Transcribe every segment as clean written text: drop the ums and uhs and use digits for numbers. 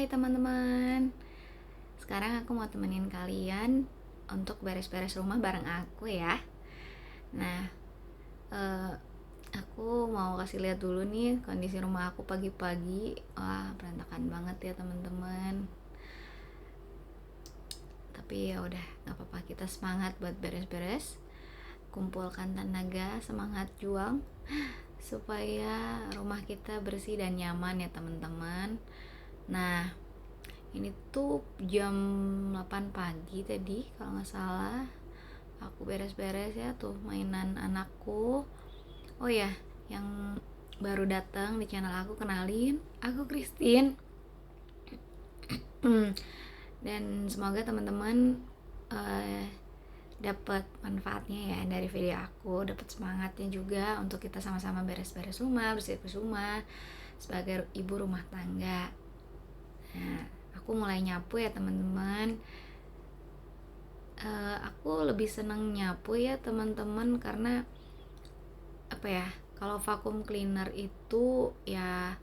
Hai teman-teman. Sekarang aku mau temenin kalian untuk beres-beres rumah bareng aku ya. Nah, eh, aku mau kasih lihat dulu nih kondisi rumah aku pagi-pagi. Wah, berantakan banget ya teman-teman. Tapi ya udah, nggak apa-apa, kita semangat buat beres-beres. Kumpulkan tenaga, semangat juang supaya rumah kita bersih dan nyaman ya teman-teman. Nah, ini tuh jam 8 pagi tadi kalau nggak salah. Aku beres-beres ya tuh mainan anakku. Oh ya, yang baru datang di channel aku, kenalin, aku Christine. Dan semoga teman-teman dapat manfaatnya ya dari video aku, dapat semangatnya juga untuk kita sama-sama beres-beres rumah, bersih-bersih rumah sebagai ibu rumah tangga. Nah, aku mulai nyapu ya teman-teman. Aku lebih seneng nyapu ya teman-teman, karena apa ya, kalau vacuum cleaner itu ya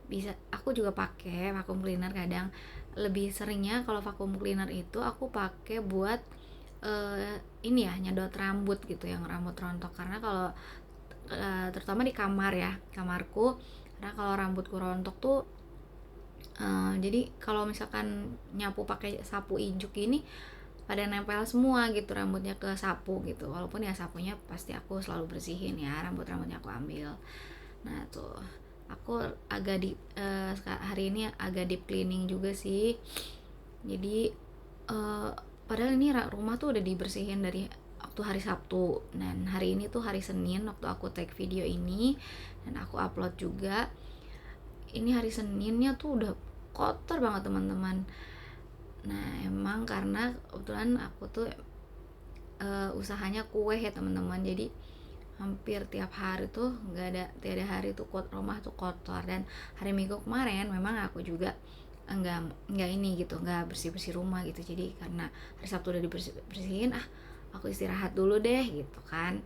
bisa, aku juga pakai vacuum cleaner kadang. Lebih seringnya kalau vacuum cleaner itu aku pakai buat ini ya, nyedot rambut gitu, yang rambut rontok. Karena kalau terutama di kamar ya, kamarku, karena kalau rambutku rontok tuh jadi kalau misalkan nyapu pakai sapu ijuk ini pada nempel semua gitu rambutnya ke sapu gitu, walaupun ya sapunya pasti aku selalu bersihin ya, rambutnya aku ambil. Nah tuh aku agak hari ini agak deep cleaning juga sih. Jadi padahal ini rumah tuh udah dibersihin dari waktu hari Sabtu, dan hari ini tuh hari Senin waktu aku take video ini dan aku upload juga. Ini hari Seninnya tuh udah kotor banget teman-teman. Nah emang karena kebetulan aku tuh usahanya kue ya teman-teman, jadi hampir tiap hari tuh tiada hari tuh rumah tuh kotor. Dan hari Minggu kemarin memang aku juga enggak ini gitu, enggak bersih rumah gitu. Jadi karena hari Sabtu udah dibersihin, aku istirahat dulu deh gitu kan.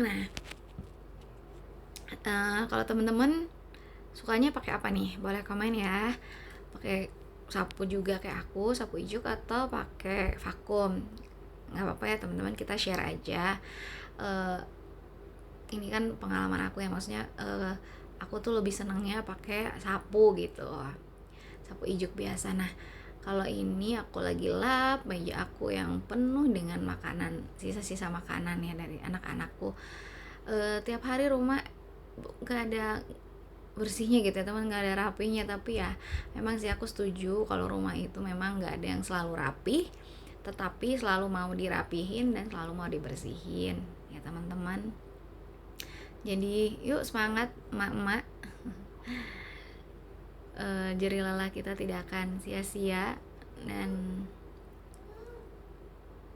Nah kalau teman-teman sukanya pakai apa nih, boleh komen ya. Pakai sapu juga kayak aku, sapu ijuk, atau pakai vakum, nggak apa-apa ya teman-teman, kita share aja. Ini kan pengalaman aku ya, maksudnya aku tuh lebih senangnya pakai sapu gitu, sapu ijuk biasa. Nah kalau ini aku lagi lap meja aku yang penuh dengan makanan, sisa-sisa makanan ya dari anak-anakku. Tiap hari rumah gak ada bersihnya gitu ya teman, nggak ada rapinya. Tapi ya memang sih aku setuju kalau rumah itu memang nggak ada yang selalu rapi, tetapi selalu mau dirapihin dan selalu mau dibersihin ya teman-teman. Jadi yuk semangat emak-emak. Jerih lelah kita tidak akan sia-sia, dan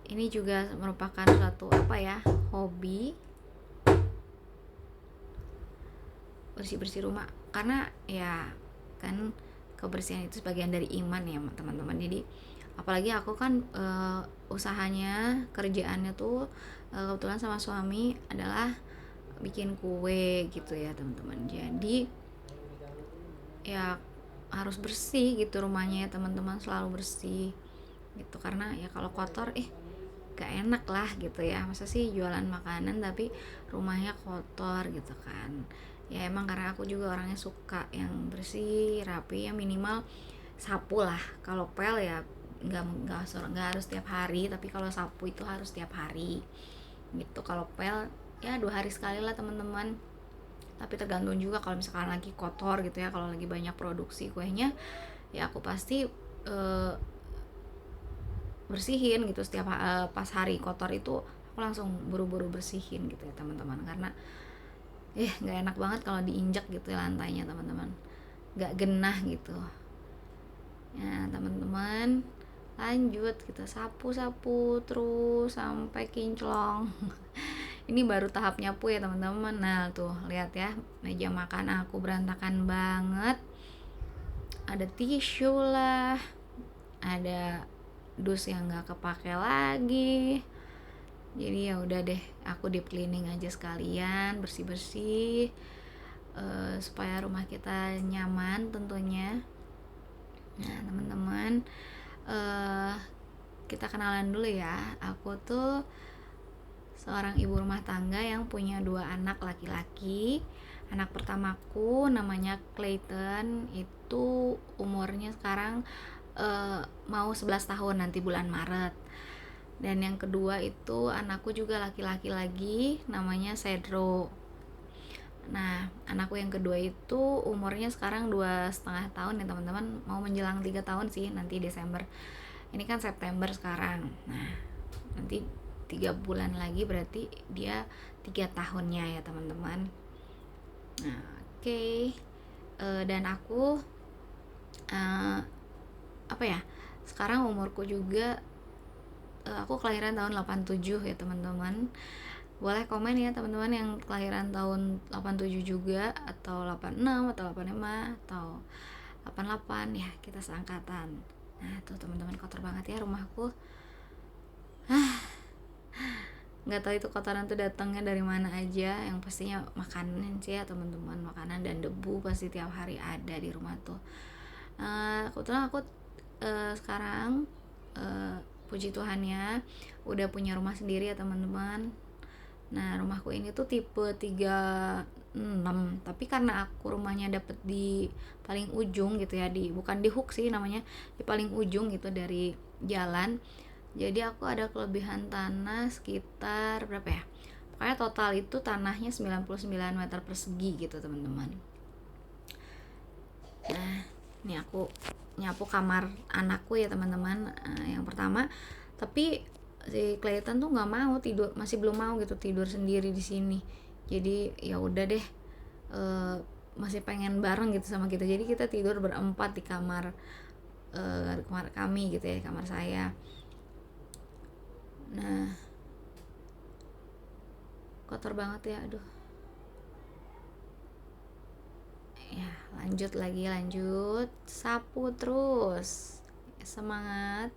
ini juga merupakan suatu hobi bersih rumah, karena ya kan kebersihan itu sebagian dari iman ya teman-teman. Jadi apalagi aku kan usahanya, kerjaannya tuh kebetulan sama suami adalah bikin kue gitu ya teman-teman. Jadi ya harus bersih gitu rumahnya ya teman-teman, selalu bersih gitu. Karena ya kalau kotor gak enak lah gitu ya, masa sih jualan makanan tapi rumahnya kotor gitu kan. Ya emang karena aku juga orangnya suka yang bersih rapi, ya minimal sapu lah. Kalau pel ya nggak harus tiap hari, tapi kalau sapu itu harus tiap hari gitu. Kalau pel ya 2 hari sekali lah teman-teman. Tapi tergantung juga, kalau misalkan lagi kotor gitu ya, kalau lagi banyak produksi kuenya ya aku pasti bersihin gitu setiap pas hari kotor itu aku langsung buru-buru bersihin gitu ya teman-teman. Karena nggak enak banget kalau diinjak gitu ya lantainya teman-teman, nggak genah gitu ya teman-teman. Lanjut kita sapu-sapu terus sampai kinclong. Ini baru tahap nyapu ya teman-teman. Nah tuh lihat ya, meja makan aku berantakan banget, ada tisu lah, ada dus yang nggak kepake lagi. Jadi ya udah deh, aku deep cleaning aja sekalian, bersih-bersih. supaya rumah kita nyaman tentunya. Nah teman-teman, eh, kita kenalan dulu ya. Aku tuh seorang ibu rumah tangga yang punya 2 anak laki-laki. Anak pertamaku namanya Clayton, itu umurnya sekarang mau 11 tahun nanti bulan Maret. Dan yang kedua itu anakku juga laki-laki lagi, namanya Cedro. Nah, anakku yang kedua itu umurnya sekarang 2,5 tahun ya teman-teman, mau menjelang 3 tahun sih nanti Desember. Ini kan September sekarang. Nah, nanti 3 bulan lagi berarti dia 3 tahunnya ya teman-teman. Nah, oke. Dan aku apa ya? Sekarang umurku juga aku kelahiran tahun 87 ya teman-teman. Boleh komen ya teman-teman yang kelahiran tahun 87 juga, atau 86 atau 85 atau 88 ya, kita seangkatan. Nah tuh teman-teman, kotor banget ya rumahku. Nggak tahu itu kotoran tuh datangnya dari mana aja, yang pastinya makanan sih ya teman-teman, makanan dan debu pasti tiap hari ada di rumah tuh. Kebetulan aku sekarang puji Tuhan ya udah punya rumah sendiri ya teman-teman. Nah rumahku ini tuh tipe 36, tapi karena aku rumahnya dapet di paling ujung gitu ya, bukan di hook sih namanya, di paling ujung gitu dari jalan. Jadi aku ada kelebihan tanah sekitar berapa ya, pokoknya total itu tanahnya 99 meter persegi gitu teman-teman. Nah ini aku nyapu kamar anakku ya teman-teman, yang pertama. Tapi si Clayton tuh nggak mau tidur, masih belum mau gitu tidur sendiri di sini. Jadi ya udah deh, masih pengen bareng gitu sama kita. Jadi kita tidur berempat di kamar kami gitu ya, kamar saya. Nah kotor banget ya, aduh. Ya lanjut sapu terus, semangat,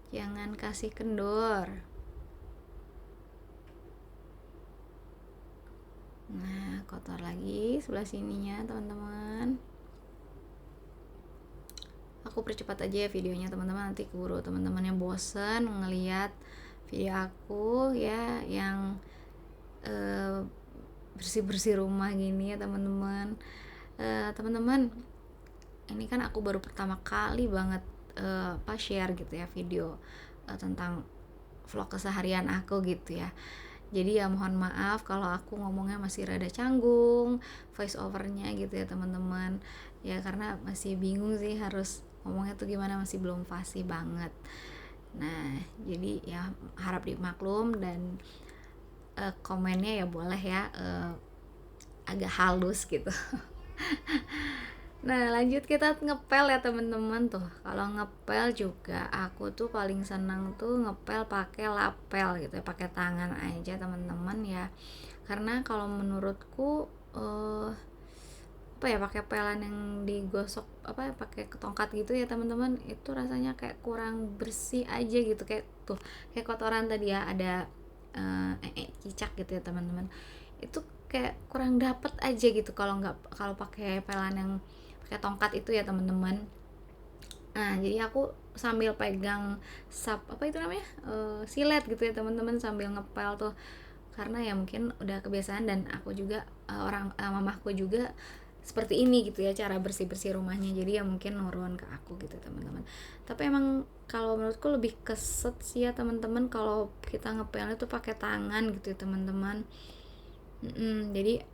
jangan kasih kendor. Nah kotor lagi sebelah sininya teman-teman. Aku percepat aja ya videonya teman-teman, nanti keburu teman-teman yang bosen ngeliat video aku ya, yang bersih-bersih rumah gini ya teman-teman. Teman-teman, ini kan aku baru pertama kali banget share gitu ya video tentang vlog keseharian aku gitu ya. Jadi ya mohon maaf kalau aku ngomongnya masih rada canggung, voice overnya gitu ya teman-teman. Ya karena masih bingung sih harus ngomongnya tuh gimana, masih belum fasih banget. Nah jadi ya harap dimaklum, dan komennya ya boleh ya agak halus gitu. Nah lanjut kita ngepel ya teman-teman. Tuh kalau ngepel juga aku tuh paling senang tuh ngepel pakai lapel gitu ya, pakai tangan aja teman-teman ya. Karena kalau menurutku apa ya, pakai pelan yang digosok apa ya, pakai tongkat gitu ya teman-teman, itu rasanya kayak kurang bersih aja gitu. Kayak tuh kayak kotoran tadi ya, ada cicak gitu ya teman-teman, itu kayak kurang dapet aja gitu kalau pakai pelan yang pakai tongkat itu ya teman-teman. Nah jadi aku sambil pegang apa itu namanya, silet gitu ya teman-teman, sambil ngepel tuh, karena ya mungkin udah kebiasaan, dan aku juga mamahku juga seperti ini gitu ya cara bersih rumahnya, jadi ya mungkin nurun ke aku gitu teman-teman. Tapi emang kalau menurutku lebih keset sih ya teman-teman kalau kita ngepelnya tuh pakai tangan gitu ya teman-teman. Jadi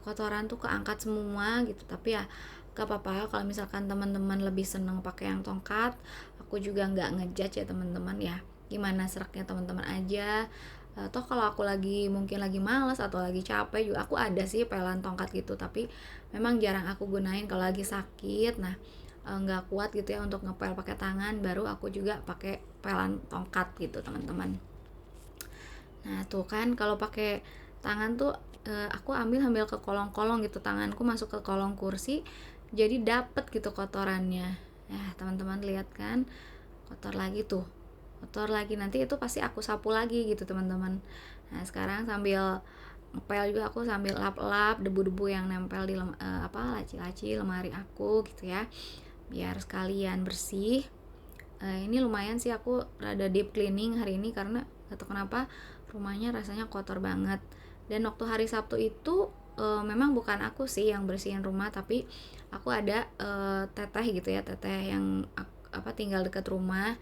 kotoran tuh keangkat semua gitu. Tapi ya gak apa-apa kalau misalkan teman-teman lebih seneng pakai yang tongkat, aku juga nggak ngejudge ya teman-teman ya, gimana seraknya teman-teman aja. Toh kalau aku mungkin lagi malas atau lagi capek juga, aku ada sih pelan tongkat gitu, tapi memang jarang aku gunain kalau lagi sakit. Nah nggak kuat gitu ya untuk ngepel pakai tangan, baru aku juga pakai pelan tongkat gitu teman-teman. Nah tuh kan kalau pakai tangan tuh aku ambil ke kolong-kolong gitu, tanganku masuk ke kolong kursi, jadi dapet gitu kotorannya. Nah teman-teman lihat kan, kotor lagi tuh, kotor lagi, nanti itu pasti aku sapu lagi gitu teman-teman. Nah sekarang sambil ngepel juga aku sambil lap-lap debu-debu yang nempel di laci-laci lemari aku gitu ya, biar sekalian bersih. Ini lumayan sih aku rada deep cleaning hari ini karena gak tau kenapa rumahnya rasanya kotor banget. Dan waktu hari Sabtu itu memang bukan aku sih yang bersihin rumah, tapi aku ada teteh gitu ya, teteh yang tinggal dekat rumah,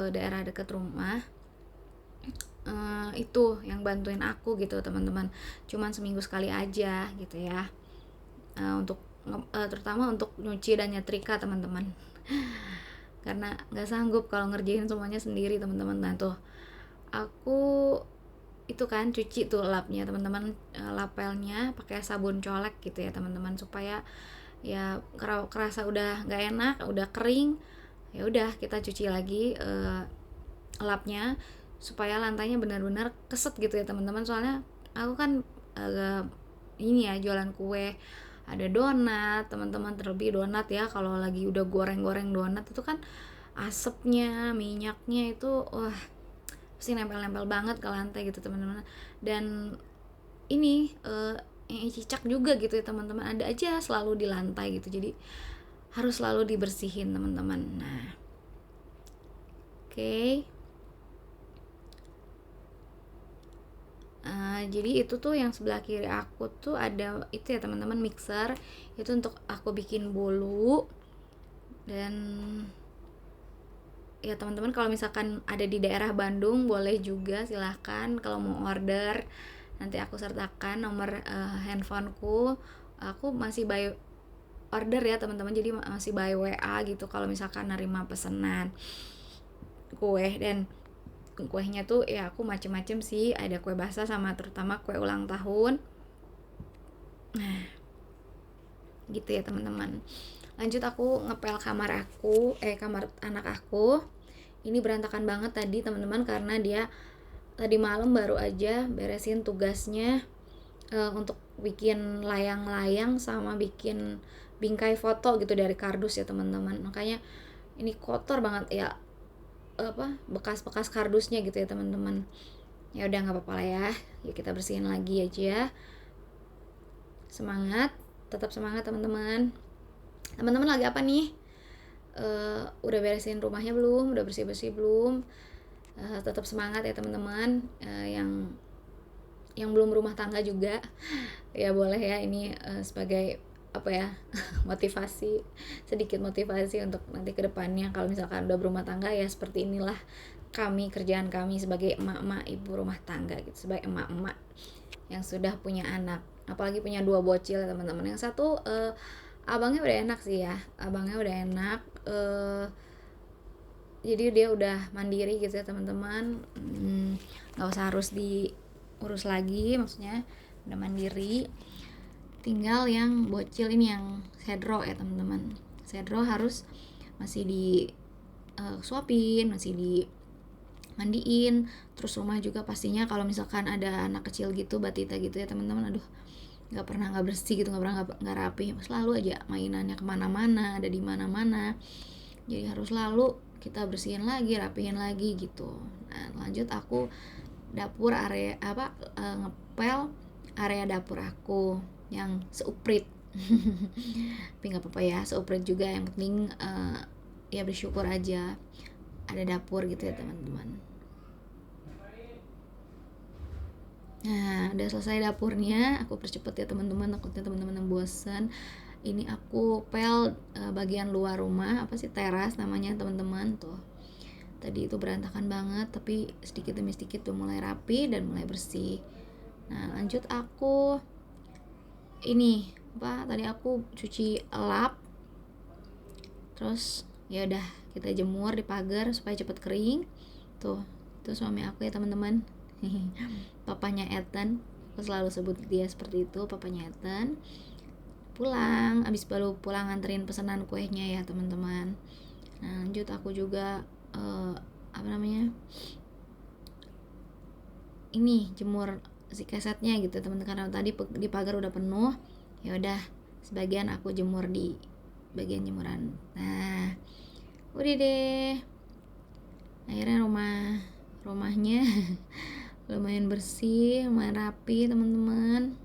daerah dekat rumah, itu yang bantuin aku gitu teman-teman. Cuman seminggu sekali aja gitu ya, untuk terutama untuk nyuci dan nyetrika teman-teman. Karena nggak sanggup kalau ngerjain semuanya sendiri teman-teman. Nah tuh aku itu kan cuci tuh lapnya teman-teman, lapelnya pakai sabun colek gitu ya teman-teman, supaya ya kerasa udah nggak enak, udah kering, ya udah kita cuci lagi lapnya supaya lantainya benar-benar keset gitu ya teman-teman. Soalnya aku kan ini ya jualan kue, ada donat teman-teman, terlebih donat ya, kalau lagi udah goreng-goreng donat itu kan asapnya, minyaknya itu wah pasti nempel-nempel banget ke lantai gitu teman-teman. Dan ini yang cicak juga gitu ya teman-teman, ada aja selalu di lantai gitu, jadi harus selalu dibersihin teman-teman. Nah oke. Jadi itu tuh yang sebelah kiri aku tuh ada itu ya teman-teman, mixer itu untuk aku bikin bolu. Dan ya teman-teman kalau misalkan ada di daerah Bandung boleh juga, silahkan kalau mau order, nanti aku sertakan nomor handphoneku. Aku masih by order ya teman-teman, jadi masih by WA gitu kalau misalkan nerima pesanan kue. Dan kuenya tuh ya aku macem-macem sih, ada kue basah sama terutama kue ulang tahun. Nah gitu ya teman-teman. Lanjut aku ngepel kamar anak aku. Ini berantakan banget tadi teman-teman, karena dia tadi malam baru aja beresin tugasnya untuk bikin layang-layang sama bikin bingkai foto gitu dari kardus ya teman-teman. Makanya ini kotor banget ya, bekas-bekas kardusnya gitu ya teman-teman. Ya udah nggak apa-apa lah ya, yuk kita bersihin lagi aja. Semangat, tetap semangat teman-teman. Teman-teman lagi apa nih? Udah beresin rumahnya belum? Udah bersih-bersih belum? Tetap semangat ya teman-teman. Yang belum rumah tangga juga ya boleh ya, ini sebagai apa ya motivasi, sedikit motivasi untuk nanti kedepannya kalau misalkan udah berumah tangga ya seperti inilah kerjaan kami sebagai emak-emak ibu rumah tangga gitu, sebagai emak-emak yang sudah punya anak, apalagi punya 2 bocil ya teman-teman. Yang satu abangnya udah enak sih ya, abangnya udah enak, jadi dia udah mandiri gitu ya teman-teman, nggak usah harus diurus lagi, maksudnya udah mandiri. Tinggal yang bocil ini yang Sedro ya teman-teman. Sedro harus masih di suapin, masih dimandiin. Terus rumah juga pastinya kalau misalkan ada anak kecil gitu, batita gitu ya teman-teman, aduh nggak pernah nggak bersih gitu, nggak pernah nggak rapi, selalu aja mainannya kemana-mana, ada di mana-mana. Jadi harus selalu kita bersihin lagi, rapihin lagi gitu. Nah lanjut aku dapur area ngepel area dapur aku yang seuprit tapi nggak apa-apa ya, seuprit juga, yang penting ya bersyukur aja ada dapur gitu ya teman-teman. Nah udah selesai dapurnya, aku percepet ya teman-teman, takutnya teman-teman yang bosan. Ini aku pel bagian luar rumah, apa sih, teras namanya teman-teman. Tuh tadi itu berantakan banget, tapi sedikit demi sedikit tuh mulai rapi dan mulai bersih. Nah lanjut aku ini tadi aku cuci lap, terus ya udah kita jemur di pagar supaya cepet kering. Tuh itu suami aku ya teman-teman, papanya Ethan, aku selalu sebut dia seperti itu, papanya Ethan. Pulang, abis baru pulang nganterin pesanan kuenya ya teman-teman. Nah lanjut aku juga ini jemur si kesetnya gitu teman-teman, karena tadi di pagar udah penuh. Ya udah sebagian aku jemur di bagian jemuran. Nah udah deh, akhirnya rumahnya lumayan bersih, lumayan rapi teman-teman.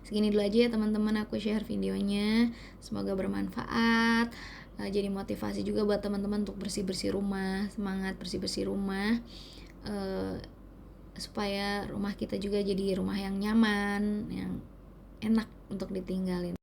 Segini dulu aja ya teman-teman, aku share videonya, semoga bermanfaat, jadi motivasi juga buat teman-teman untuk bersih-bersih rumah, semangat bersih-bersih rumah, supaya rumah kita juga jadi rumah yang nyaman, yang enak untuk ditinggalin.